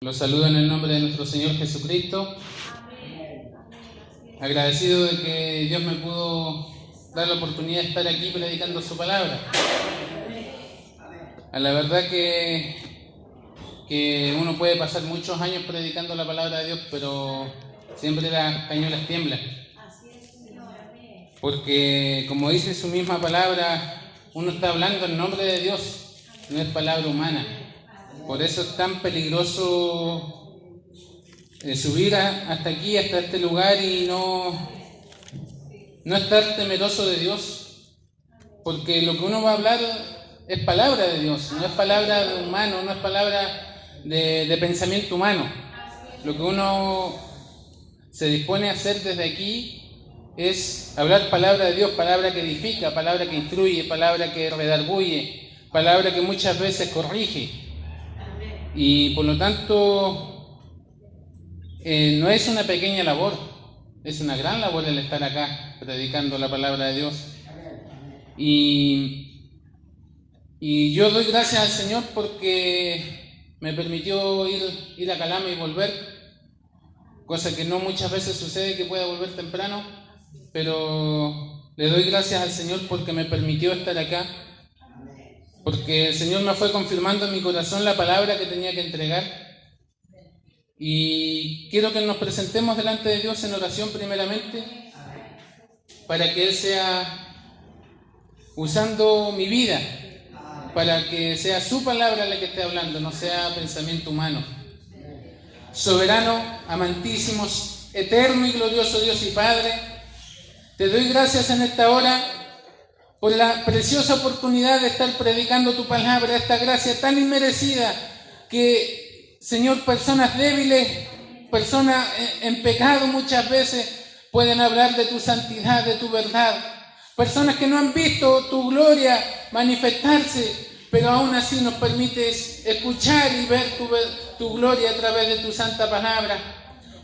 Los saludo en el nombre de nuestro Señor Jesucristo. Agradecido de que Dios me pudo dar la oportunidad de estar aquí predicando su palabra. A la verdad que uno puede pasar muchos años predicando la palabra de Dios, pero siempre las cañuelas tiemblan. Porque como dice su misma palabra, uno está hablando en nombre de Dios, no es palabra humana. Por eso es tan peligroso subir hasta aquí, hasta este lugar y no estar temeroso de Dios. Porque lo que uno va a hablar es palabra de Dios, no es palabra de humano, no es palabra de pensamiento humano. Lo que uno se dispone a hacer desde aquí es hablar palabra de Dios, palabra que edifica, palabra que instruye, palabra que redarguye, palabra que muchas veces corrige. Y por lo tanto no es una pequeña labor, es una gran labor el estar acá predicando la palabra de Dios. Y yo doy gracias al Señor porque me permitió ir a Calama y volver, cosa que no muchas veces sucede, que pueda volver temprano, pero le doy gracias al Señor porque me permitió estar acá, porque el Señor me fue confirmando en mi corazón la palabra que tenía que entregar. Y quiero que nos presentemos delante de Dios en oración primeramente, para que Él sea usando mi vida, para que sea su palabra la que esté hablando, no sea pensamiento humano. Soberano, amantísimo, eterno y glorioso Dios y Padre, te doy gracias en esta hora por la preciosa oportunidad de estar predicando tu palabra, esta gracia tan inmerecida que, Señor, personas débiles, personas en pecado muchas veces pueden hablar de tu santidad, de tu verdad. Personas que no han visto tu gloria manifestarse, pero aún así nos permites escuchar y ver tu gloria a través de tu santa palabra.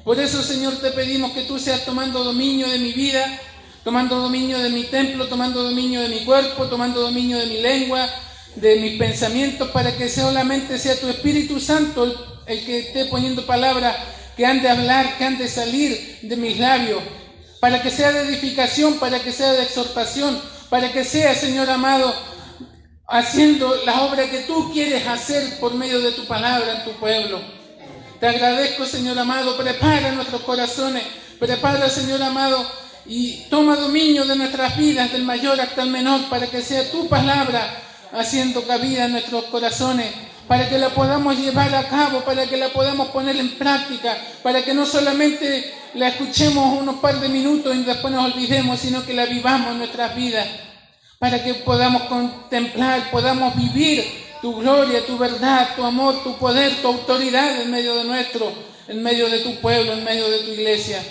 Por eso, Señor, te pedimos que tú seas tomando dominio de mi vida, tomando dominio de mi templo, tomando dominio de mi cuerpo, tomando dominio de mi lengua, de mis pensamientos, para que solamente sea tu Espíritu Santo el que esté poniendo palabras que han de hablar, que han de salir de mis labios, para que sea de edificación, para que sea de exhortación, para que sea, Señor amado, haciendo la obra que tú quieres hacer por medio de tu palabra en tu pueblo. Te agradezco, Señor amado, prepara nuestros corazones, prepara, Señor amado, y toma dominio de nuestras vidas, del mayor hasta el menor, para que sea tu palabra haciendo cabida en nuestros corazones, para que la podamos llevar a cabo, para que la podamos poner en práctica, para que no solamente la escuchemos unos par de minutos y después nos olvidemos, sino que la vivamos en nuestras vidas, para que podamos contemplar, podamos vivir tu gloria, tu verdad, tu amor, tu poder, tu autoridad en medio de tu pueblo, en medio de tu iglesia.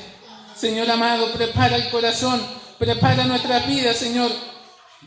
Señor amado, prepara el corazón, prepara nuestras vidas, Señor,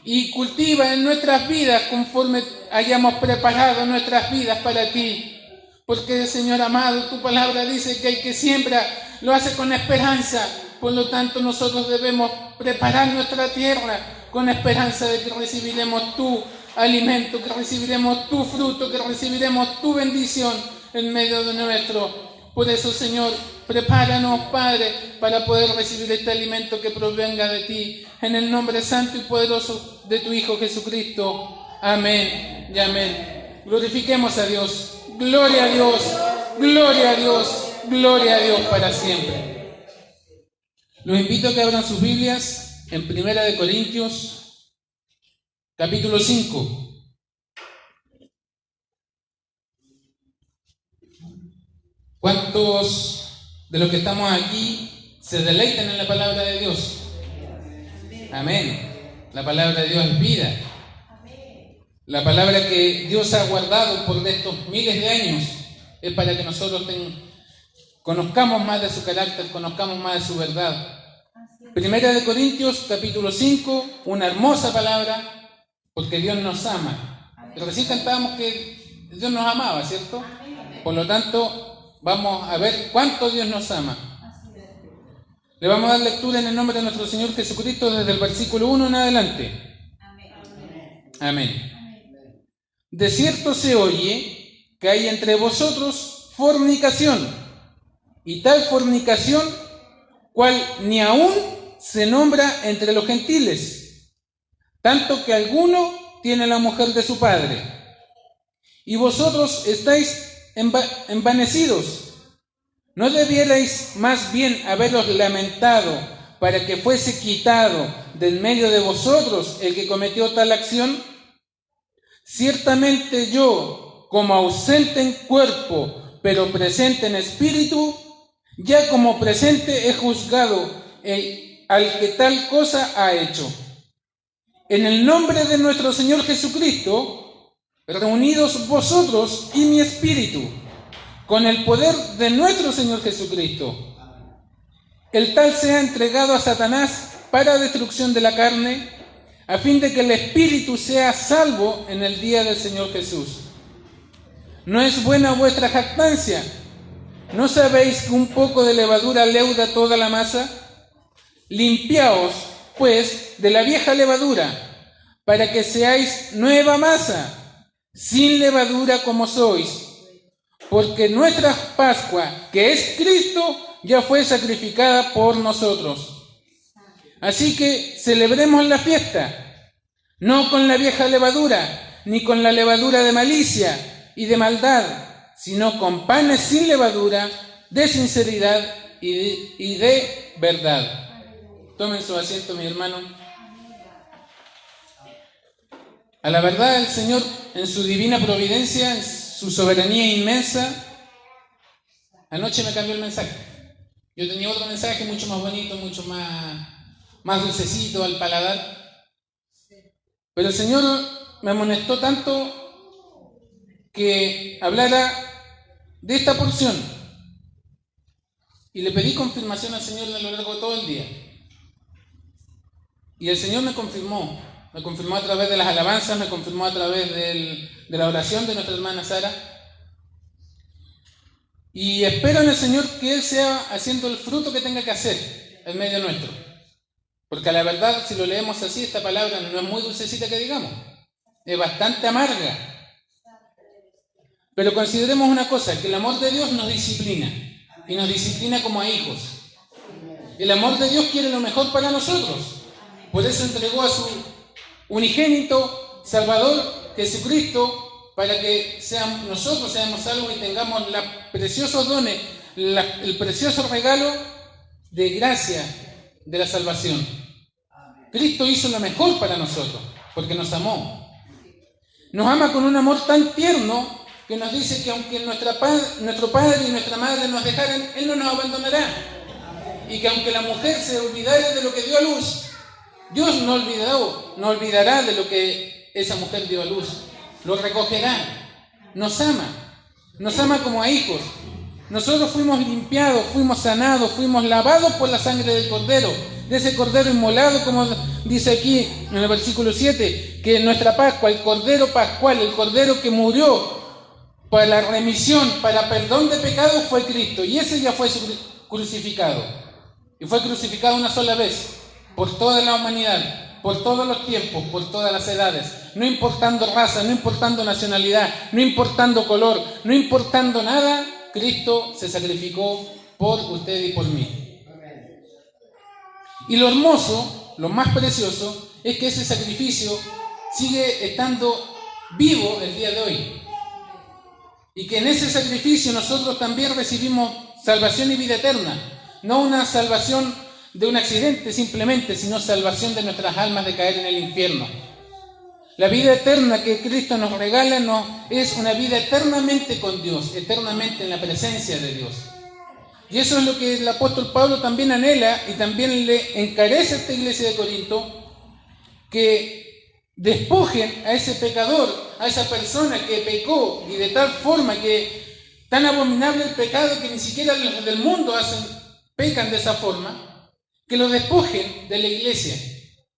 y cultiva en nuestras vidas conforme hayamos preparado nuestras vidas para ti. Porque, Señor amado, tu palabra dice que el que siembra lo hace con esperanza. Por lo tanto, nosotros debemos preparar nuestra tierra con esperanza de que recibiremos tu alimento, que recibiremos tu fruto, que recibiremos tu bendición en medio de nuestro. Por eso, Señor, prepáranos, Padre, para poder recibir este alimento que provenga de ti, en el nombre santo y poderoso de tu Hijo Jesucristo. Amén y amén. Glorifiquemos a Dios. Gloria a Dios, gloria a Dios, gloria a Dios para siempre. Los invito a que abran sus Biblias en 1 Corintios, capítulo 5. ¿Cuántos de los que estamos aquí se deleitan en la palabra de Dios? Amén. La palabra de Dios es vida. La palabra que Dios ha guardado por estos miles de años es para que nosotros conozcamos más de su carácter, conozcamos más de su verdad. 1 Corintios capítulo 5, una hermosa palabra, porque Dios nos ama. Recién cantábamos que Dios nos amaba, ¿cierto? Por lo tanto, vamos a ver cuánto Dios nos ama. Le vamos a dar lectura en el nombre de nuestro Señor Jesucristo desde el versículo 1 en adelante. Amén. De cierto se oye que hay entre vosotros fornicación, y tal fornicación cual ni aún se nombra entre los gentiles, tanto que alguno tiene la mujer de su padre. Y vosotros estáis envanecidos. ¿No debierais más bien haberos lamentado para que fuese quitado del medio de vosotros el que cometió tal acción? Ciertamente yo, como ausente en cuerpo, pero presente en espíritu, ya como presente he juzgado al que tal cosa ha hecho. En el nombre de nuestro Señor Jesucristo, reunidos vosotros y mi espíritu, con el poder de nuestro Señor Jesucristo, el tal sea entregado a Satanás para destrucción de la carne, a fin de que el espíritu sea salvo en el día del Señor Jesús. ¿No es buena vuestra jactancia? ¿No sabéis que un poco de levadura leuda toda la masa? Limpiaos, pues, de la vieja levadura, para que seáis nueva masa, sin levadura como sois, porque nuestra Pascua, que es Cristo, ya fue sacrificada por nosotros. Así que celebremos la fiesta, no con la vieja levadura, ni con la levadura de malicia y de maldad, sino con panes sin levadura, de sinceridad y de verdad. Tomen su asiento, mi hermano. A la verdad, el Señor, en su divina providencia, en su soberanía inmensa, anoche me cambió el mensaje. Yo tenía otro mensaje mucho más bonito, mucho más dulcecito al paladar. Pero el Señor me amonestó tanto que hablara de esta porción. Y le pedí confirmación al Señor a lo largo de todo el día. Y el Señor me confirmó a través de las alabanzas, me confirmó a través de la oración de nuestra hermana Sara. Y espero en el Señor que Él sea haciendo el fruto que tenga que hacer en medio nuestro. Porque a la verdad, si lo leemos así, esta palabra no es muy dulcecita que digamos, es bastante amarga. Pero consideremos una cosa, que el amor de Dios nos disciplina, y nos disciplina como a hijos. El amor de Dios quiere lo mejor para nosotros. Por eso entregó a su unigénito Salvador, Jesucristo, para que nosotros seamos salvos y tengamos los preciosos dones, el precioso regalo de gracia de la salvación. Cristo hizo lo mejor para nosotros, porque nos amó. Nos ama con un amor tan tierno que nos dice que aunque nuestro padre y nuestra madre nos dejaran, Él no nos abandonará. Y que aunque la mujer se olvidara de lo que dio a luz, Dios no olvidará de lo que esa mujer dio a luz. Lo recogerá. Nos ama como a hijos. Nosotros fuimos limpiados, fuimos sanados, fuimos lavados por la sangre del Cordero, de ese Cordero inmolado, como dice aquí en el versículo 7, que nuestra Pascua, el Cordero Pascual, el Cordero que murió para la remisión, para perdón de pecados, fue Cristo, y ese ya fue crucificado. Y fue crucificado una sola vez, por toda la humanidad, por todos los tiempos, por todas las edades, no importando raza, no importando nacionalidad, no importando color, no importando nada, Cristo se sacrificó por usted y por mí. Y lo hermoso, lo más precioso, es que ese sacrificio sigue estando vivo el día de hoy. Y que en ese sacrificio nosotros también recibimos salvación y vida eterna. No una salvación de un accidente simplemente, sino salvación de nuestras almas de caer en el infierno. La vida eterna que Cristo nos regala es una vida eternamente con Dios, eternamente en la presencia de Dios. Y eso es lo que el apóstol Pablo también anhela y también le encarece a esta iglesia de Corinto, que despojen a ese pecador, a esa persona que pecó, y de tal forma que tan abominable el pecado que ni siquiera los del mundo pecan de esa forma, que lo despojen de la iglesia,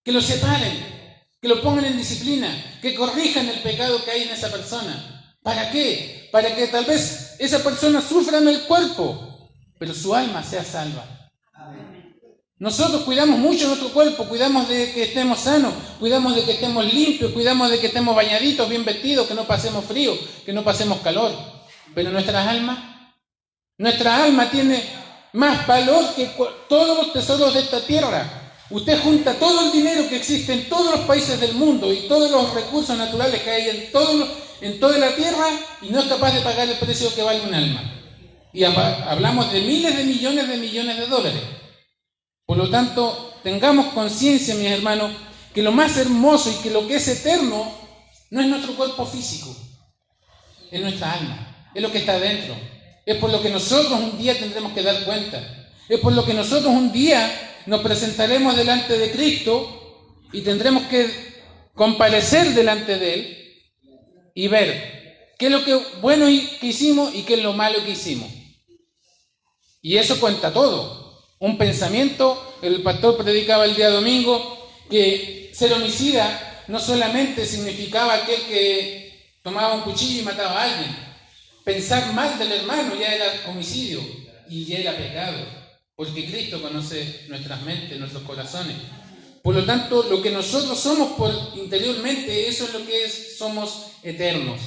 que lo separen, que lo pongan en disciplina, que corrijan el pecado que hay en esa persona. ¿Para qué? Para que tal vez esa persona sufra en el cuerpo, pero su alma sea salva. Nosotros cuidamos mucho nuestro cuerpo, cuidamos de que estemos sanos, cuidamos de que estemos limpios, cuidamos de que estemos bañaditos, bien vestidos, que no pasemos frío, que no pasemos calor. Pero nuestras almas, Nuestra alma tiene más valor que todos los tesoros de esta tierra. Usted junta todo el dinero que existe en todos los países del mundo y todos los recursos naturales que hay en toda la tierra y no es capaz de pagar el precio que vale un alma. Y hablamos de miles de millones de dólares. Por lo tanto, tengamos conciencia, mis hermanos, que lo más hermoso y que lo que es eterno no es nuestro cuerpo físico, es nuestra alma, es lo que está dentro. Es por lo que nosotros un día tendremos que dar cuenta. Es por lo que nosotros un día nos presentaremos delante de Cristo y tendremos que comparecer delante de Él y ver qué es lo que bueno que hicimos y qué es lo malo que hicimos. Y eso cuenta todo. Un pensamiento, el pastor predicaba el día domingo que ser homicida no solamente significaba aquel que tomaba un cuchillo y mataba a alguien. Pensar mal del hermano ya era homicidio y ya era pecado, porque Cristo conoce nuestras mentes, nuestros corazones. Por lo tanto, lo que nosotros somos interiormente, eso es lo que somos eternos.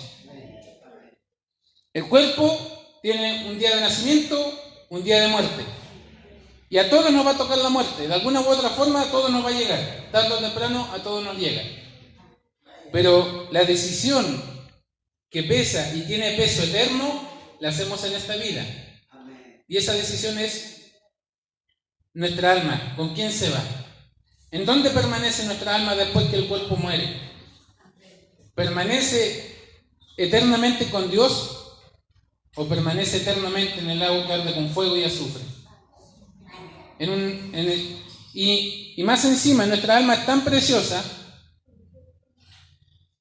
El cuerpo tiene un día de nacimiento, un día de muerte. Y a todos nos va a tocar la muerte. De alguna u otra forma a todos nos va a llegar. Tarde o temprano a todos nos llega. Pero la decisión que pesa y tiene peso eterno, la hacemos en esta vida. Y esa decisión es nuestra alma. ¿Con quién se va? ¿En dónde permanece nuestra alma después que el cuerpo muere? ¿Permanece eternamente con Dios o permanece eternamente en el lago que arde con fuego y azufre? Y más encima, nuestra alma es tan preciosa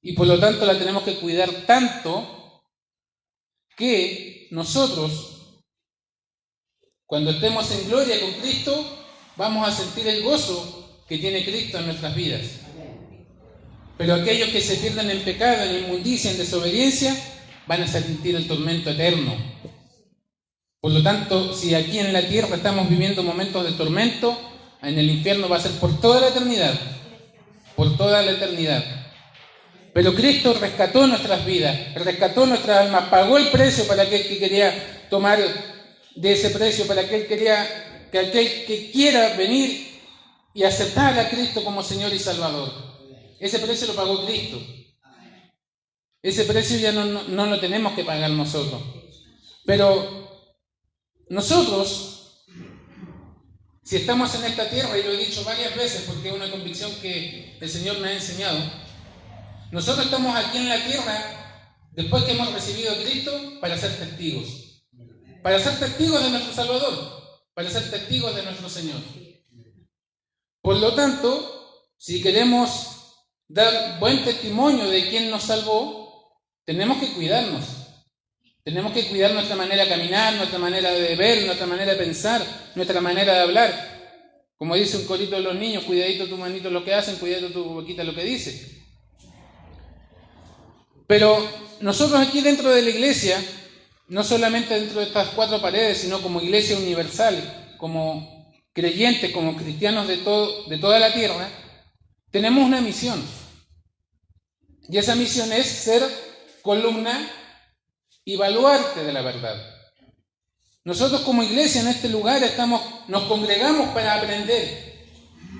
y por lo tanto la tenemos que cuidar tanto que nosotros, cuando estemos en gloria con Cristo, vamos a sentir el gozo que tiene Cristo en nuestras vidas. Pero aquellos que se pierden en pecado, en inmundicia, en desobediencia, van a sentir el tormento eterno. Por lo tanto, si aquí en la tierra estamos viviendo momentos de tormento, en el infierno va a ser por toda la eternidad. Por toda la eternidad. Pero Cristo rescató nuestras vidas, rescató nuestras almas, pagó el precio para aquel que quería tomar de ese precio, para aquel que quiera venir y aceptar a Cristo como Señor y Salvador. Ese precio lo pagó Cristo. Ese precio ya no lo tenemos que pagar nosotros. Pero nosotros, si estamos en esta tierra, y lo he dicho varias veces porque es una convicción que el Señor me ha enseñado, nosotros estamos aquí en la tierra, después que hemos recibido a Cristo, para ser testigos. Para ser testigos de nuestro Salvador, para ser testigos de nuestro Señor. Por lo tanto, si queremos dar buen testimonio de quien nos salvó, tenemos que cuidarnos. Tenemos que cuidar nuestra manera de caminar, nuestra manera de ver, nuestra manera de pensar, nuestra manera de hablar. Como dice un corito de los niños, cuidadito tu manito lo que hacen, cuidadito tu boquita lo que dice. Pero nosotros aquí dentro de la iglesia, no solamente dentro de estas 4 paredes, sino como iglesia universal, como creyentes, como cristianos de toda la tierra, tenemos una misión. Y esa misión es ser columna y baluarte de la verdad. Nosotros como iglesia en este lugar nos congregamos para aprender,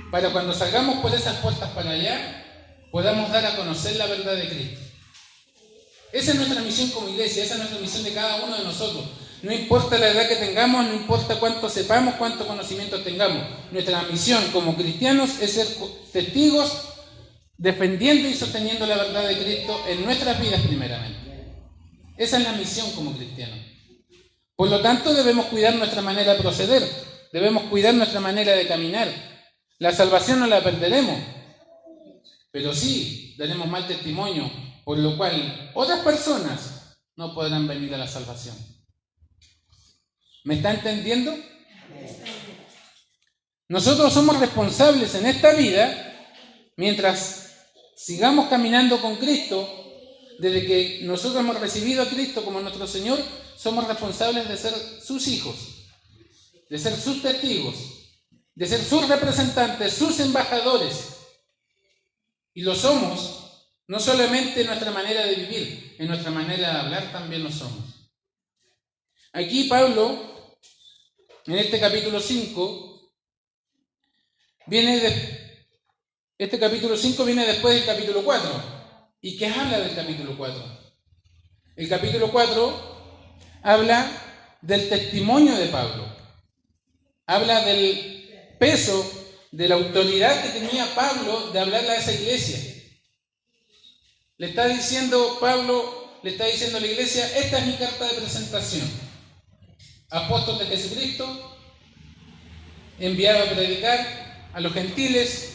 para cuando salgamos por esas puertas para allá, podamos dar a conocer la verdad de Cristo. Esa es nuestra misión como iglesia, esa es nuestra misión de cada uno de nosotros. No importa la edad que tengamos, no importa cuánto sepamos, cuántos conocimientos tengamos. Nuestra misión como cristianos es ser testigos, defendiendo y sosteniendo la verdad de Cristo en nuestras vidas primeramente. Esa es la misión como cristianos. Por lo tanto, debemos cuidar nuestra manera de proceder, debemos cuidar nuestra manera de caminar. La salvación no la perderemos, pero sí daremos mal testimonio, por lo cual otras personas no podrán venir a la salvación. ¿Me está entendiendo? Nosotros somos responsables en esta vida, mientras sigamos caminando con Cristo, desde que nosotros hemos recibido a Cristo como nuestro Señor, somos responsables de ser sus hijos, de ser sus testigos, de ser sus representantes, sus embajadores. Y lo somos. No solamente en nuestra manera de vivir, en nuestra manera de hablar también lo somos. aquí Pablo, en este capítulo 5, este capítulo 5 viene después del capítulo 4. ¿Y qué habla del capítulo 4? El capítulo 4 habla del testimonio de Pablo. Habla del peso, de la autoridad que tenía Pablo de hablarle a esa iglesia. Le está diciendo Pablo, le está diciendo a la iglesia: esta es mi carta de presentación. Apóstol de Jesucristo, enviado a predicar a los gentiles,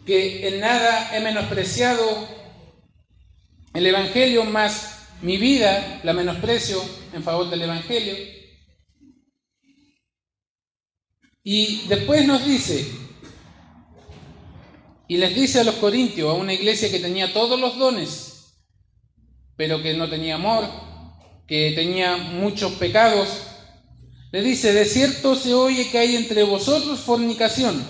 que en nada he menospreciado el Evangelio, más mi vida la menosprecio en favor del Evangelio. Y después nos dice, y les dice a los corintios, a una iglesia que tenía todos los dones, pero que no tenía amor, que tenía muchos pecados, le dice: de cierto se oye que hay entre vosotros fornicación,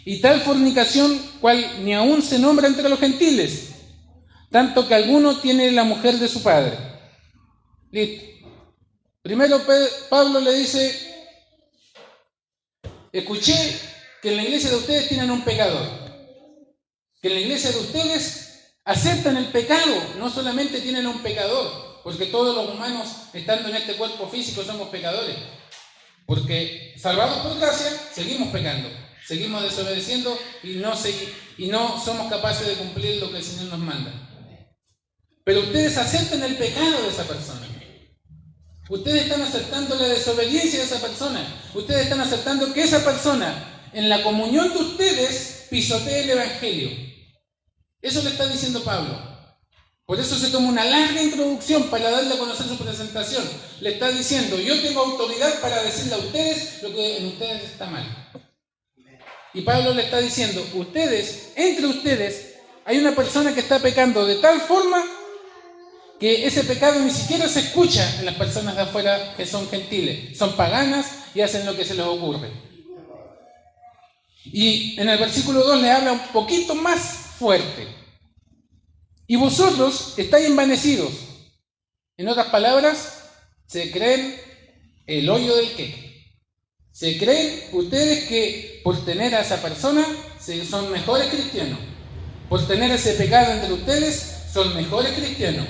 y tal fornicación cual ni aún se nombra entre los gentiles, tanto que alguno tiene la mujer de su padre. Listo. Primero Pablo le dice: escuché que en la iglesia de ustedes tienen un pecador, que en la iglesia de ustedes aceptan el pecado, no solamente tienen un pecador, porque todos los humanos estando en este cuerpo físico somos pecadores, porque salvados por gracia seguimos pecando, seguimos desobedeciendo y no somos capaces de cumplir lo que el Señor nos manda. Pero ustedes aceptan el pecado de esa persona. Ustedes están aceptando la desobediencia de esa persona. Ustedes están aceptando que esa persona, en la comunión de ustedes, pisotee el Evangelio. Eso le está diciendo Pablo. Por eso se toma una larga introducción para darle a conocer su presentación. Le está diciendo: yo tengo autoridad para decirle a ustedes lo que en ustedes está mal. Y Pablo le está diciendo: entre ustedes, hay una persona que está pecando de tal forma que ese pecado ni siquiera se escucha en las personas de afuera que son gentiles, son paganas y hacen lo que se les ocurre. Y en el versículo 2 le habla un poquito más fuerte. Y vosotros estáis envanecidos. En otras palabras, se creen el hoyo del queque. Se creen ustedes que por tener a esa persona son mejores cristianos. Por tener ese pecado entre ustedes son mejores cristianos.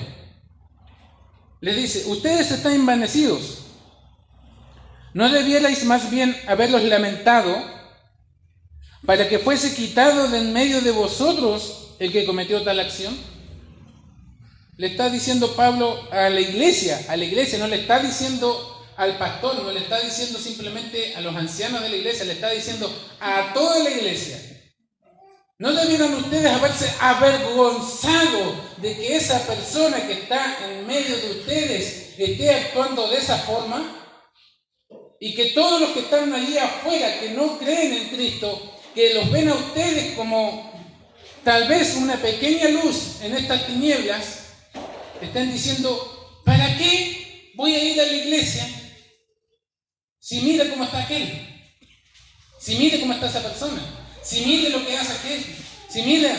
Les dice: ustedes están envanecidos. ¿No debierais más bien haberlos lamentado para que fuese quitado de en medio de vosotros el que cometió tal acción? Le está diciendo Pablo a la iglesia, no le está diciendo al pastor, no le está diciendo simplemente a los ancianos de la iglesia, le está diciendo a toda la iglesia. ¿No debieran ustedes haberse avergonzado de que esa persona que está en medio de ustedes esté actuando de esa forma? Y que todos los que están allí afuera, que no creen en Cristo, que los ven a ustedes como tal vez una pequeña luz en estas tinieblas, están diciendo: ¿para qué voy a ir a la iglesia si mira cómo está aquel? Si mire cómo está esa persona. Si mire lo que hace aquel, si mira,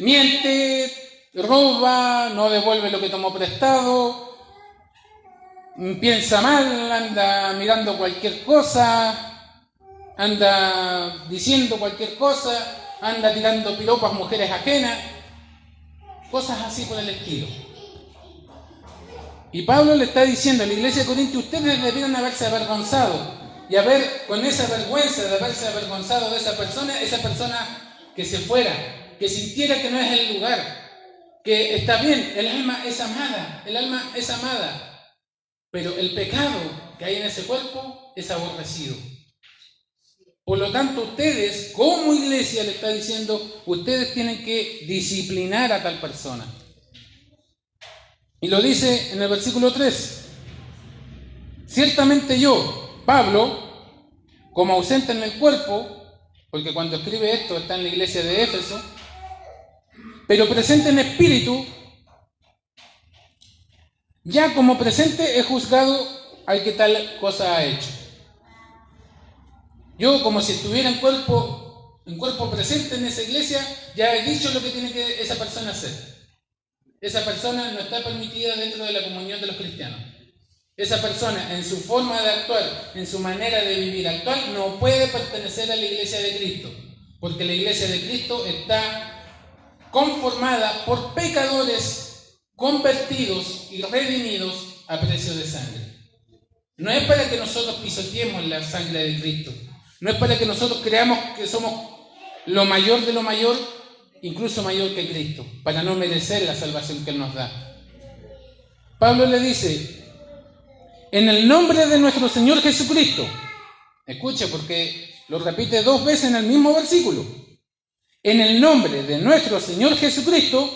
miente, roba, no devuelve lo que tomó prestado, piensa mal, anda mirando cualquier cosa, anda diciendo cualquier cosa, anda tirando piropos a mujeres ajenas, cosas así por el estilo. Y Pablo le está diciendo a la iglesia de Corintios: ustedes debieron haberse avergonzado. Y con esa vergüenza de haberse avergonzado de esa persona que se fuera, que sintiera que no es el lugar, que está bien, el alma es amada, pero el pecado que hay en ese cuerpo es aborrecido. Por lo tanto, ustedes, como iglesia, le está diciendo: ustedes tienen que disciplinar a tal persona. Y lo dice en el versículo 3. Ciertamente yo, Pablo, como ausente en el cuerpo, porque cuando escribe esto está en la iglesia de Éfeso, pero presente en espíritu, ya como presente he juzgado al que tal cosa ha hecho. Yo, como si estuviera en cuerpo presente en esa iglesia, ya he dicho lo que tiene que esa persona hacer. esa persona no está permitida dentro de la comunión de los cristianos. Esa persona, en su forma de actuar, en su manera de vivir actual, no puede pertenecer a la iglesia de Cristo, porque la iglesia de Cristo está conformada por pecadores convertidos y redimidos a precio de sangre. No es para que nosotros pisoteemos la sangre de Cristo, no es para que nosotros creamos que somos lo mayor de lo mayor, incluso mayor que Cristo, para no merecer la salvación que Él nos da. Pablo le dice: en el nombre de nuestro Señor Jesucristo. Escucha, porque lo repite 2 veces en el mismo versículo. En el nombre de nuestro Señor Jesucristo,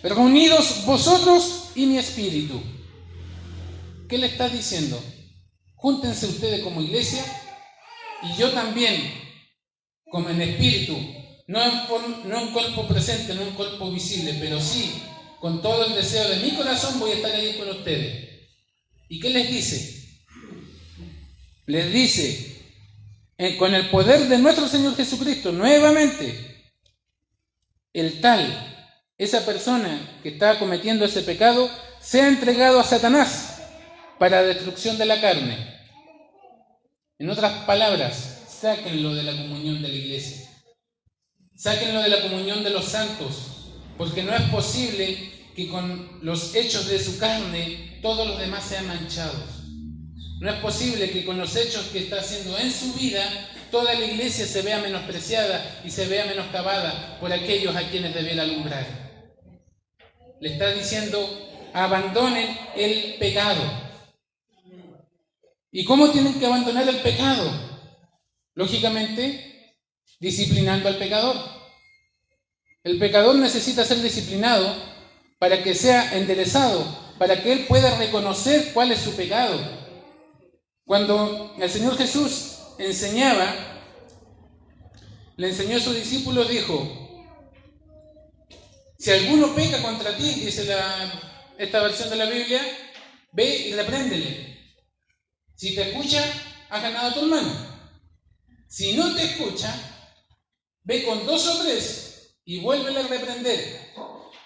reunidos vosotros y mi espíritu. ¿Qué le está diciendo? Júntense ustedes como iglesia y yo también, como en espíritu, no en cuerpo presente, no en cuerpo visible, pero sí, con todo el deseo de mi corazón voy a estar ahí con ustedes. ¿Y qué les dice? Les dice, con el poder de nuestro Señor Jesucristo, nuevamente, esa persona que está cometiendo ese pecado, sea entregado a Satanás para destrucción de la carne. En otras palabras, sáquenlo de la comunión de la iglesia. Sáquenlo de la comunión de los santos, porque no es posible que con los hechos de su carne todos los demás sean manchados. No es posible que con los hechos que está haciendo en su vida toda la iglesia se vea menospreciada y se vea menoscabada por aquellos a quienes debiera alumbrar. Le está diciendo: abandonen el pecado. ¿Y cómo tienen que abandonar el pecado? Lógicamente, disciplinando al pecador. El pecador necesita ser disciplinado para que sea enderezado, para que él pueda reconocer cuál es su pecado. Cuando el Señor Jesús enseñaba, le enseñó a sus discípulos, dijo: si alguno peca contra ti, dice esta versión de la Biblia, ve y repréndele. Si te escucha, has ganado a tu hermano. Si no te escucha, ve con 2 o 3 y vuélvele a reprender,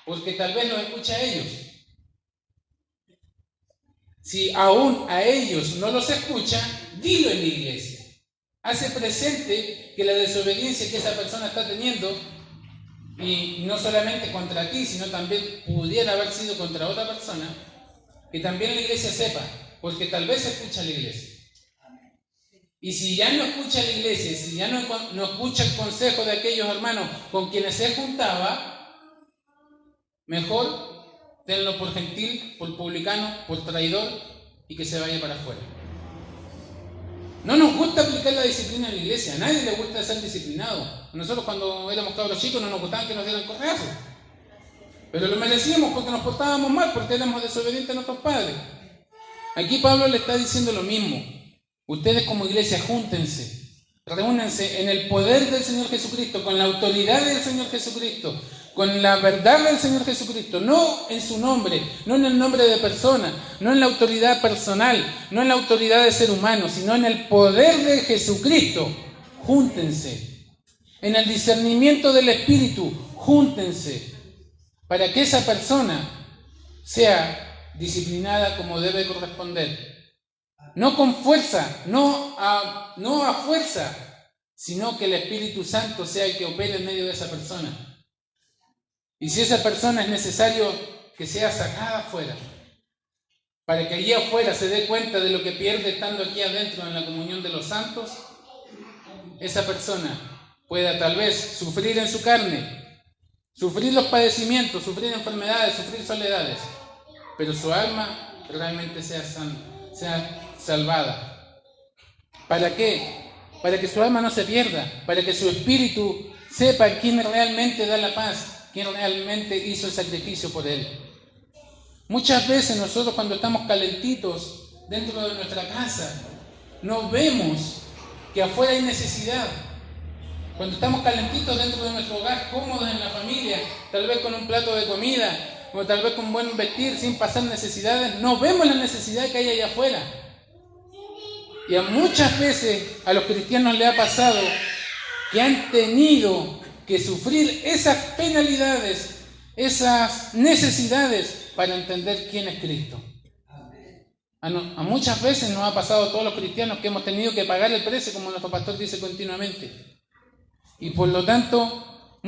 porque tal vez los escucha a ellos. Si aún a ellos no los escucha, dilo en la iglesia. Hace presente que la desobediencia que esa persona está teniendo, y no solamente contra ti, sino también pudiera haber sido contra otra persona, que también la iglesia sepa, porque tal vez escucha a la iglesia. Y si ya no escucha a la iglesia, si ya no escucha el consejo de aquellos hermanos con quienes se juntaba, mejor tenlo por gentil, por publicano, por traidor, y que se vaya para afuera. No nos gusta aplicar la disciplina en la iglesia, a nadie le gusta ser disciplinado. Nosotros cuando éramos cabros chicos no nos gustaba que nos dieran correazos, pero lo merecíamos porque nos portábamos mal, porque éramos desobedientes a nuestros padres. Aquí Pablo le está diciendo lo mismo. Ustedes como iglesia júntense, reúnanse en el poder del Señor Jesucristo, con la autoridad del Señor Jesucristo, con la verdad del Señor Jesucristo, no en su nombre, no en el nombre de persona, no en la autoridad personal, no en la autoridad de ser humano, sino en el poder de Jesucristo. Júntense. En el discernimiento del Espíritu, júntense, para que esa persona sea disciplinada como debe corresponder. No con fuerza, no a fuerza, sino que el Espíritu Santo sea el que opere en medio de esa persona. Y si esa persona es necesario que sea sacada afuera, para que allí afuera se dé cuenta de lo que pierde estando aquí adentro en la comunión de los santos, esa persona pueda tal vez sufrir en su carne, sufrir los padecimientos, sufrir enfermedades, sufrir soledades, pero su alma realmente sea salvada. ¿Para qué? Para que su alma no se pierda, para que su espíritu sepa quién realmente da la paz, quién realmente hizo el sacrificio por él. Muchas veces nosotros cuando estamos calentitos dentro de nuestra casa, no vemos que afuera hay necesidad. Cuando estamos calentitos dentro de nuestro hogar, cómodos en la familia, tal vez con un plato de comida, o tal vez con buen vestir, sin pasar necesidades, no vemos la necesidad que hay allá afuera. Y muchas veces a los cristianos les ha pasado que han tenido que sufrir esas penalidades esas necesidades para entender quién es Cristo. A muchas veces nos ha pasado a todos los cristianos que hemos tenido que pagar el precio, como nuestro pastor dice continuamente. Y por lo tanto,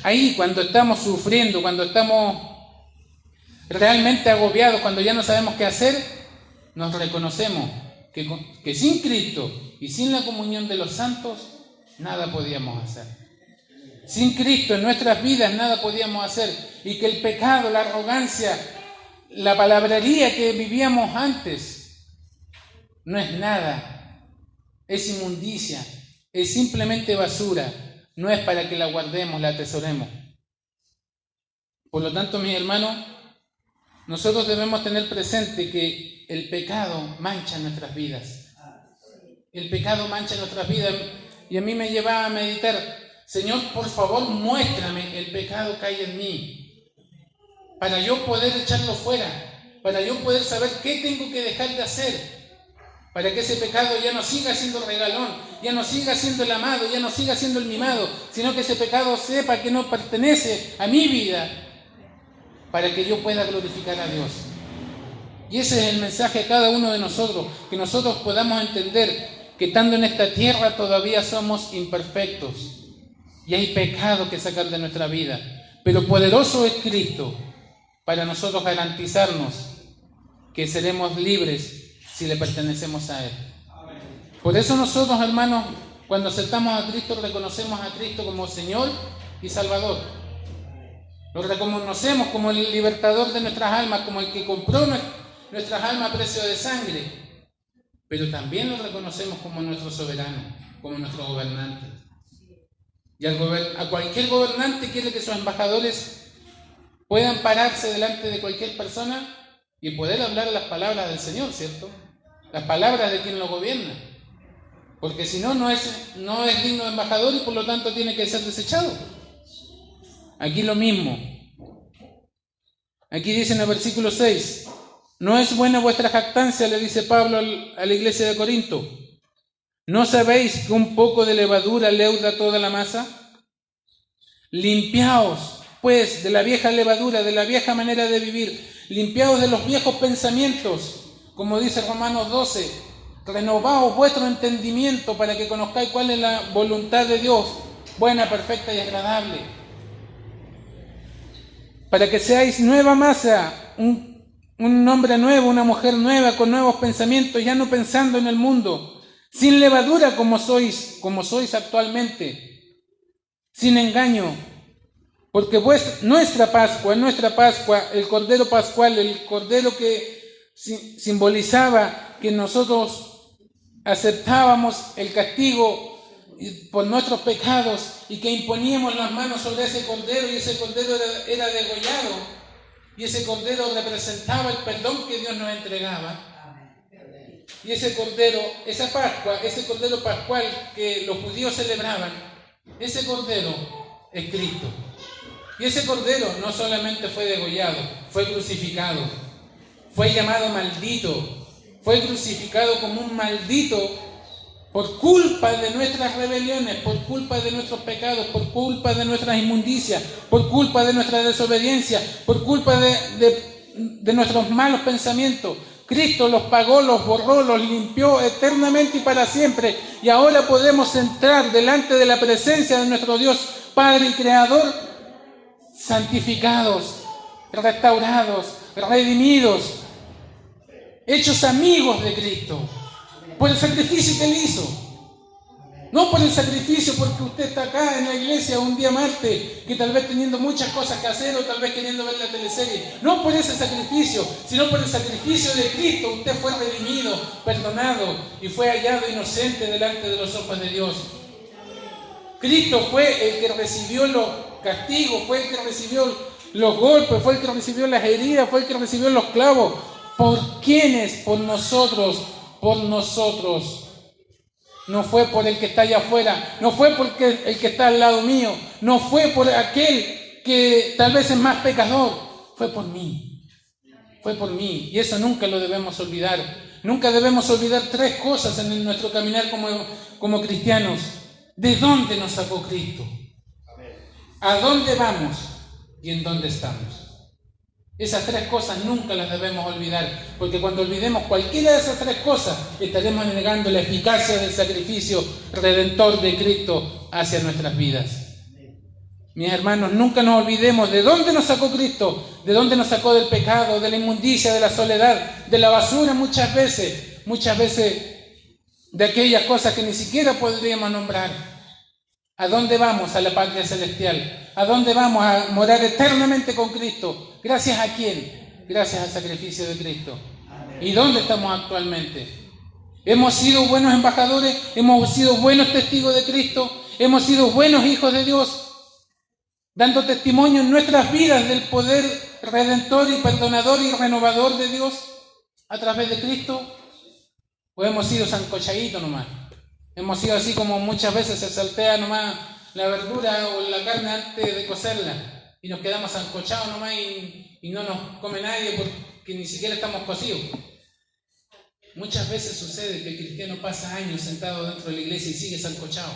ahí cuando estamos sufriendo, cuando estamos realmente agobiados, cuando ya no sabemos qué hacer, nos reconocemos que sin Cristo y sin la comunión de los santos, nada podíamos hacer. Sin Cristo en nuestras vidas nada podíamos hacer, y que el pecado, la arrogancia, la palabrería que vivíamos antes no es nada, es inmundicia, es simplemente basura, no es para que la guardemos, la atesoremos. Por lo tanto, mis hermanos, nosotros debemos tener presente que el pecado mancha nuestras vidas. El pecado mancha nuestras vidas, y a mí me lleva a meditar: Señor, por favor, muéstrame el pecado que hay en mí, para yo poder echarlo fuera, para yo poder saber qué tengo que dejar de hacer, para que ese pecado ya no siga siendo regalón, ya no siga siendo el amado, ya no siga siendo el mimado, sino que ese pecado sepa que no pertenece a mi vida, para que yo pueda glorificar a Dios. Y ese es el mensaje a cada uno de nosotros, que nosotros podamos entender que estando en esta tierra todavía somos imperfectos y hay pecado que sacar de nuestra vida, pero poderoso es Cristo para nosotros garantizarnos que seremos libres si le pertenecemos a Él. Por eso nosotros, hermanos, cuando aceptamos a Cristo, reconocemos a Cristo como Señor y Salvador. Lo reconocemos como el libertador de nuestras almas, como el que compró nuestras almas a precio de sangre, pero también lo reconocemos como nuestro soberano, como nuestro gobernante. Y a cualquier gobernante quiere que sus embajadores puedan pararse delante de cualquier persona y poder hablar las palabras del Señor, ¿cierto? Las palabras de quien lo gobierna. Porque si no, no es digno de embajador y por lo tanto tiene que ser desechado. Aquí lo mismo. Aquí dice en el versículo 6: no es buena vuestra jactancia, le dice Pablo a la iglesia de Corinto. ¿No sabéis que un poco de levadura leuda toda la masa? Limpiaos, pues, de la vieja levadura, de la vieja manera de vivir. Limpiaos de los viejos pensamientos, como dice Romanos 12. Renovaos vuestro entendimiento para que conozcáis cuál es la voluntad de Dios, buena, perfecta y agradable. Para que seáis nueva masa, un hombre nuevo, una mujer nueva, con nuevos pensamientos, ya no pensando en el mundo, sin levadura como sois actualmente, sin engaño, porque nuestra Pascua, el Cordero Pascual, el Cordero que simbolizaba que nosotros aceptábamos el castigo por nuestros pecados y que imponíamos las manos sobre ese Cordero, y ese Cordero era degollado, y ese Cordero representaba el perdón que Dios nos entregaba. Y ese Cordero, esa Pascua, ese Cordero Pascual que los judíos celebraban, ese Cordero es Cristo. Y ese Cordero no solamente fue degollado, fue crucificado, fue llamado maldito, fue crucificado como un maldito por culpa de nuestras rebeliones, por culpa de nuestros pecados, por culpa de nuestras inmundicias, por culpa de nuestra desobediencia, por culpa de nuestros malos pensamientos. Cristo los pagó, los borró, los limpió eternamente y para siempre. Y ahora podemos entrar delante de la presencia de nuestro Dios, Padre y Creador, santificados, restaurados, redimidos, hechos amigos de Cristo, por el sacrificio que Él hizo. No por el sacrificio porque usted está acá en la iglesia un día martes, que tal vez teniendo muchas cosas que hacer o tal vez queriendo ver la teleserie. No por ese sacrificio, sino por el sacrificio de Cristo. Usted fue redimido, perdonado y fue hallado inocente delante de los ojos de Dios. Cristo fue el que recibió los castigos, fue el que recibió los golpes, fue el que recibió las heridas, fue el que recibió los clavos. ¿Por quiénes? Por nosotros, por nosotros. No fue por el que está allá afuera, no fue por el que está al lado mío, no fue por aquel que tal vez es más pecador, fue por mí. Fue por mí, y eso nunca lo debemos olvidar. Nunca debemos olvidar tres cosas en nuestro caminar como cristianos. ¿De dónde nos sacó Cristo? ¿A dónde vamos? y en dónde estamos. Esas tres cosas nunca las debemos olvidar, porque cuando olvidemos cualquiera de esas tres cosas, estaremos negando la eficacia del sacrificio redentor de Cristo hacia nuestras vidas. Mis hermanos, nunca nos olvidemos de dónde nos sacó Cristo, de dónde nos sacó del pecado, de la inmundicia, de la soledad, de la basura muchas veces de aquellas cosas que ni siquiera podríamos nombrar. ¿A dónde vamos? A la patria celestial. ¿A dónde vamos? A morar eternamente con Cristo. ¿Gracias a quién? Gracias al sacrificio de Cristo. Amén. ¿Y dónde estamos actualmente? ¿Hemos sido buenos embajadores? ¿Hemos sido buenos testigos de Cristo? ¿Hemos sido buenos hijos de Dios? Dando testimonio en nuestras vidas del poder redentor y perdonador y renovador de Dios a través de Cristo. ¿O hemos sido sancochaditos nomás? Hemos sido así como muchas veces se saltea nomás la verdura o la carne antes de cocerla y nos quedamos sancochados nomás y no nos come nadie porque ni siquiera estamos cocidos. Muchas veces sucede que el cristiano pasa años sentado dentro de la iglesia y sigue sancochado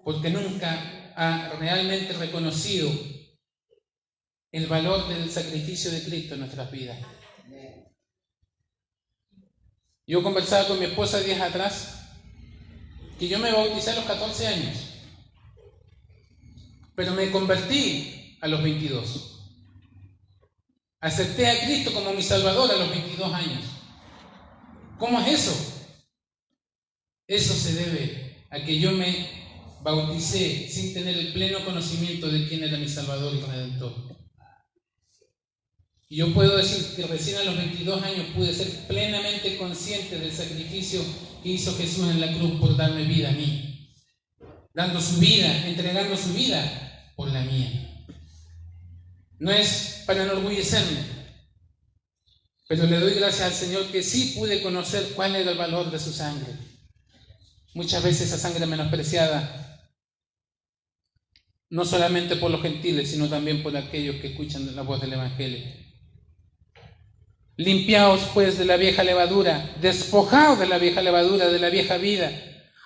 porque nunca ha realmente reconocido el valor del sacrificio de Cristo en nuestras vidas. Yo conversaba con mi esposa días atrás que yo me bauticé a los 14 años, pero me convertí a los 22. Acepté a Cristo como mi Salvador a los 22 años. ¿Cómo es eso? Eso se debe a que yo me bauticé sin tener el pleno conocimiento de quién era mi Salvador y Redentor. Y yo puedo decir que recién a los 22 años pude ser plenamente consciente del sacrificio que hizo Jesús en la cruz por darme vida a mí, dando su vida, entregando su vida por la mía. No es para enorgullecerme, pero le doy gracias al Señor que sí pude conocer cuál era el valor de su sangre. Muchas veces esa sangre menospreciada, no solamente por los gentiles, sino también por aquellos que escuchan la voz del Evangelio. Limpiaos pues de la vieja levadura, despojaos de la vieja levadura, de la vieja vida,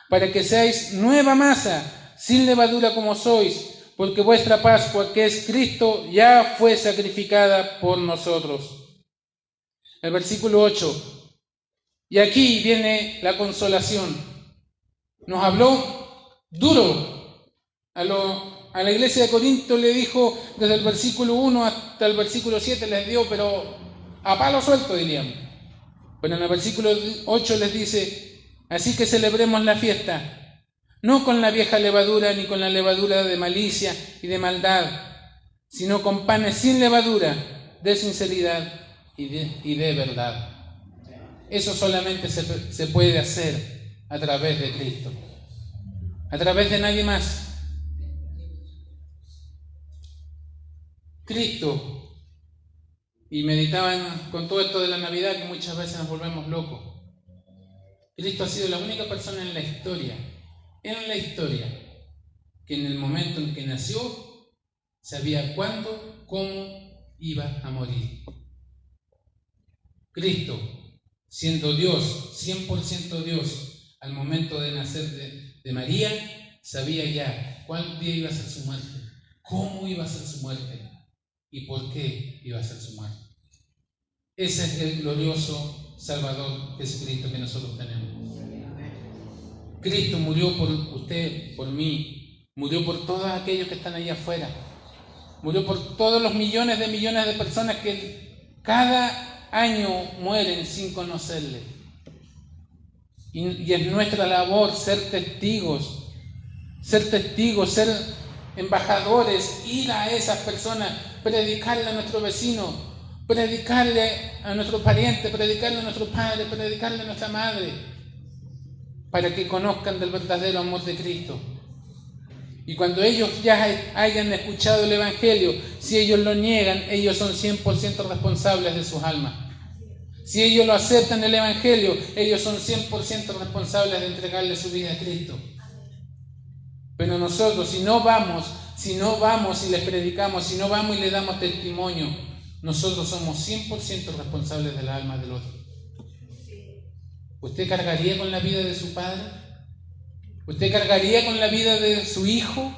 para que seáis nueva masa, sin levadura como sois, porque vuestra Pascua, que es Cristo, ya fue sacrificada por nosotros. El versículo 8. Y aquí viene la consolación. Nos habló duro a la iglesia de Corinto, le dijo desde el versículo 1 hasta el versículo 7, les dio, pero a palo suelto diríamos. Pero en el versículo 8 les dice: así que celebremos la fiesta, no con la vieja levadura ni con la levadura de malicia y de maldad, sino con panes sin levadura, de sinceridad y de verdad. Eso solamente se puede hacer a través de Cristo, a través de nadie más. Cristo. Y meditaban con todo esto de la Navidad que muchas veces nos volvemos locos. Cristo ha sido la única persona en la historia, que en el momento en que nació sabía cuándo, cómo iba a morir. Cristo, siendo Dios, 100% Dios, al momento de nacer de María, sabía ya cuál día iba a ser su muerte, cómo iba a ser su muerte y por qué iba a ser su muerte. Ese es el glorioso Salvador Jesucristo que nosotros tenemos. Cristo murió por usted, por mí, murió por todos aquellos que están allá afuera, murió por todos los millones de personas que cada año mueren sin conocerle. Y es nuestra labor ser testigos, ser embajadores, ir a esas personas, predicarle a nuestro vecino, predicarle a nuestro pariente, predicarle a nuestro padre, predicarle a nuestra madre, para que conozcan del verdadero amor de Cristo. Y cuando ellos ya hayan escuchado el Evangelio, si ellos lo niegan, ellos son 100% responsables de sus almas. Si ellos lo aceptan el Evangelio, ellos son 100% responsables de entregarle su vida a Cristo. Pero nosotros, si no vamos y les predicamos, si no vamos y les damos testimonio, nosotros somos 100% responsables de la alma del otro. ¿Usted cargaría con la vida de su padre? ¿Usted cargaría con la vida de su hijo?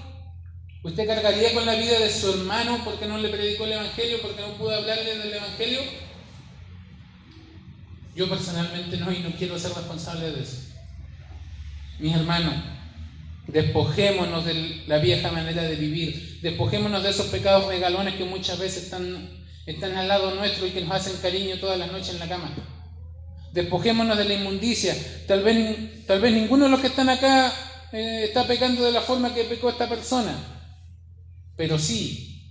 ¿Usted cargaría con la vida de su hermano porque no le predicó el Evangelio, porque no pudo hablarle del Evangelio? Yo personalmente no, y no quiero ser responsable de eso. Mis hermanos, despojémonos de la vieja manera de vivir, despojémonos de esos pecados regalones que muchas veces están al lado nuestro y que nos hacen cariño todas las noches en la cama. Despojémonos de la inmundicia. Tal vez ninguno de los que están acá está pecando de la forma que pecó esta persona, pero sí,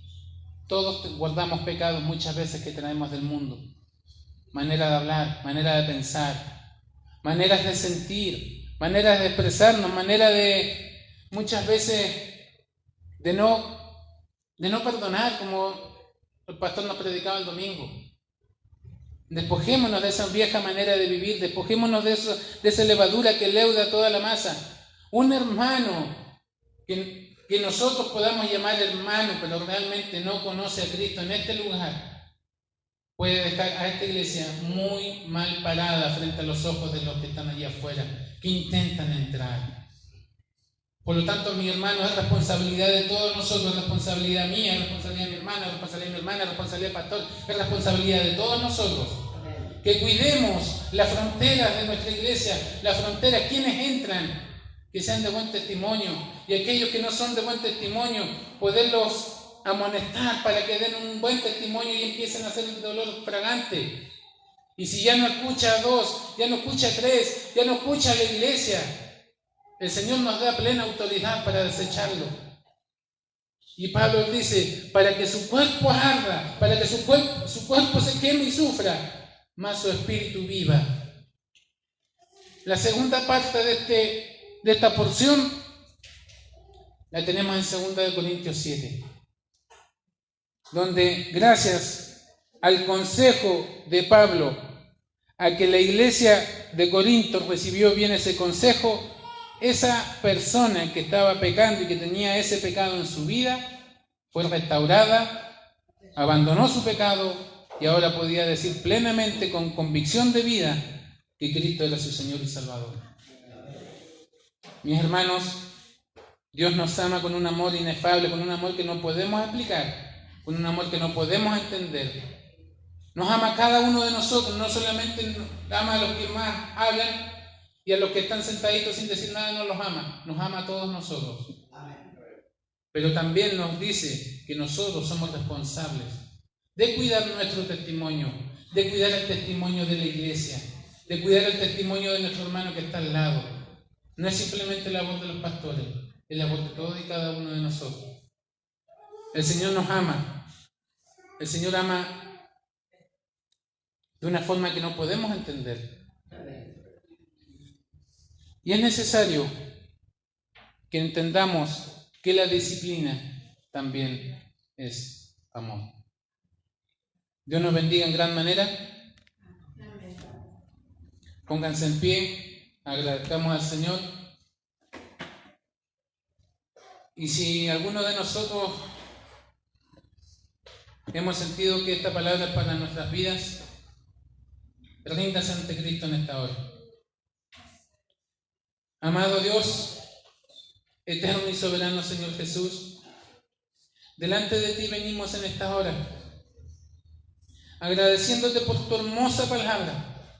todos guardamos pecados muchas veces que traemos del mundo. Manera de hablar, manera de pensar, maneras de sentir, maneras de expresarnos, manera de muchas veces de no perdonar, como el pastor nos predicaba el domingo. Despojémonos de esa vieja manera de vivir, despojémonos de esa levadura que leuda toda la masa. Un hermano que nosotros podamos llamar hermano, pero realmente no conoce a Cristo en este lugar, puede dejar a esta iglesia muy mal parada frente a los ojos de los que están allá afuera, que intentan entrar. Por lo tanto, mi hermano, es responsabilidad de todos nosotros, es responsabilidad mía, es responsabilidad de mi hermana, es responsabilidad de mi hermana, es responsabilidad del pastor, es responsabilidad de todos nosotros. Que cuidemos las fronteras de nuestra iglesia, las fronteras, quienes entran, que sean de buen testimonio, y aquellos que no son de buen testimonio, poderlos amonestar para que den un buen testimonio y empiecen a hacer el dolor fragante. Y si ya no escucha a 2, ya no escucha a 3, ya no escucha a la iglesia, el Señor nos da plena autoridad para desecharlo. Y Pablo dice, para que su cuerpo arda, para que su cuerpo se queme y sufra, mas su espíritu viva. La segunda parte de esta porción la tenemos en 2 Corintios 7, donde gracias al consejo de Pablo, a que la iglesia de Corinto recibió bien ese consejo, esa persona que estaba pecando y que tenía ese pecado en su vida fue restaurada, abandonó su pecado y ahora podía decir plenamente, con convicción de vida, que Cristo era su Señor y Salvador. Mis hermanos, Dios nos ama con un amor inefable, con un amor que no podemos explicar, con un amor que no podemos entender. Nos ama a cada uno de nosotros, no solamente ama a los que más hablan y a los que están sentaditos sin decir nada no los ama, nos ama a todos nosotros. Pero también nos dice que nosotros somos responsables de cuidar nuestro testimonio, de cuidar el testimonio de la iglesia, de cuidar el testimonio de nuestro hermano que está al lado. No es simplemente la labor de los pastores, es la labor de todos y cada uno de nosotros. El Señor nos ama. El Señor ama de una forma que no podemos entender. Y es necesario que entendamos que la disciplina también es amor. Dios nos bendiga en gran manera. Pónganse en pie, agradezcamos al Señor. Y si alguno de nosotros hemos sentido que esta palabra es para nuestras vidas, ríndase ante Cristo en esta hora. Amado Dios, eterno y soberano Señor Jesús, delante de ti venimos en esta hora, agradeciéndote por tu hermosa palabra,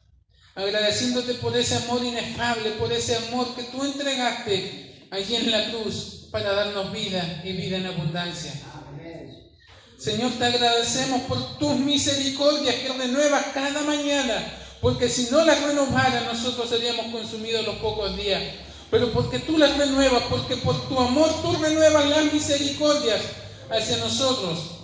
agradeciéndote por ese amor inefable, por ese amor que tú entregaste allí en la cruz para darnos vida y vida en abundancia. Señor, te agradecemos por tus misericordias que renuevas cada mañana, porque si no las renovaras nosotros seríamos consumidos los pocos días. Pero porque tú las renuevas, porque por tu amor tú renuevas las misericordias hacia nosotros,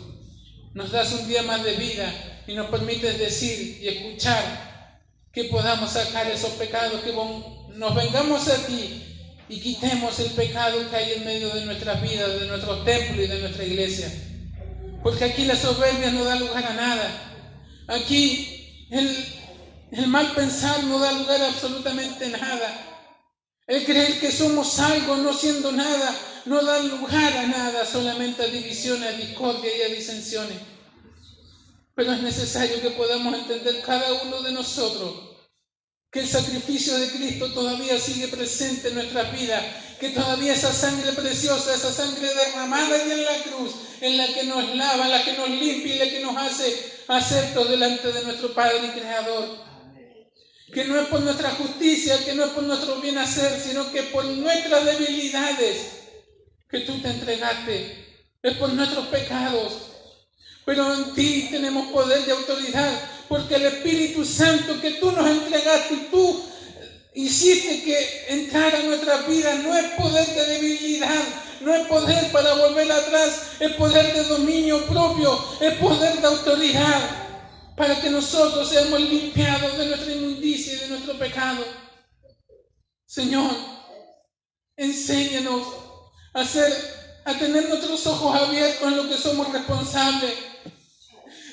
nos das un día más de vida y nos permites decir y escuchar que podamos sacar esos pecados, que nos vengamos a ti y quitemos el pecado que hay en medio de nuestras vidas, de nuestro templo y de nuestra iglesia. Porque aquí la soberbia no da lugar a nada. Aquí el mal pensar no da lugar a absolutamente nada. El creer que somos algo no siendo nada no da lugar a nada, solamente a divisiones, a discordia y a disensiones. Pero es necesario que podamos entender cada uno de nosotros que el sacrificio de Cristo todavía sigue presente en nuestras vidas, que todavía esa sangre preciosa, esa sangre derramada ahí en la cruz, en la que nos lava, en la que nos limpia y la que nos hace aceptos delante de nuestro Padre y Creador. Que no es por nuestra justicia, que no es por nuestro bien hacer, sino que por nuestras debilidades que tú te entregaste, es por nuestros pecados. Pero en ti tenemos poder y autoridad, porque el Espíritu Santo que tú nos entregaste y tú hiciste que entrara en nuestras vidas, no es poder de debilidad, no es poder para volver atrás, es poder de dominio propio, es poder de autoridad, para que nosotros seamos limpiados de nuestra inmundicia y de nuestro pecado. Señor, enséñanos a tener nuestros ojos abiertos en lo que somos responsables.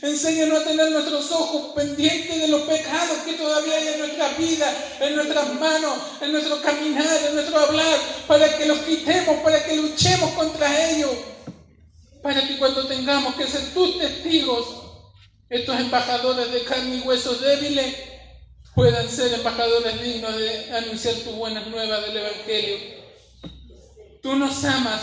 Enséñanos a tener nuestros ojos pendientes de los pecados que todavía hay en nuestra vida, en nuestras manos, en nuestro caminar, en nuestro hablar, para que los quitemos, para que luchemos contra ellos, para que cuando tengamos que ser tus testigos, estos embajadores de carne y huesos débiles puedan ser embajadores dignos de anunciar tus buenas nuevas del Evangelio. Tú nos amas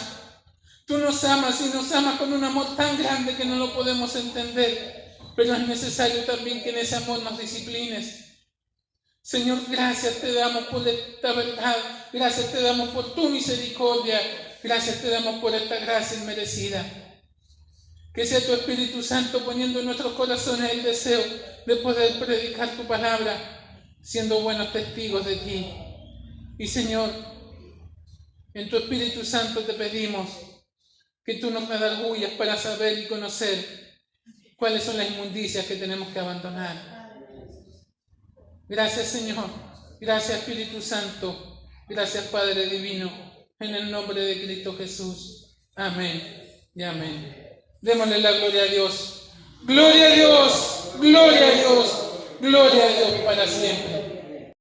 y nos amas con un amor tan grande que no lo podemos entender, pero es necesario también que en ese amor nos disciplines. Señor, gracias te damos por esta verdad, gracias te damos por tu misericordia, gracias te damos por esta gracia inmerecida. Que sea tu Espíritu Santo poniendo en nuestros corazones el deseo de poder predicar tu palabra, siendo buenos testigos de ti. Y Señor, en tu Espíritu Santo te pedimos que tú nos redarguyas para saber y conocer cuáles son las inmundicias que tenemos que abandonar. Gracias, Señor. Gracias, Espíritu Santo. Gracias, Padre Divino. En el nombre de Cristo Jesús. Amén y amén. Démosle la gloria a Dios. Gloria a Dios, gloria a Dios, gloria a Dios para siempre.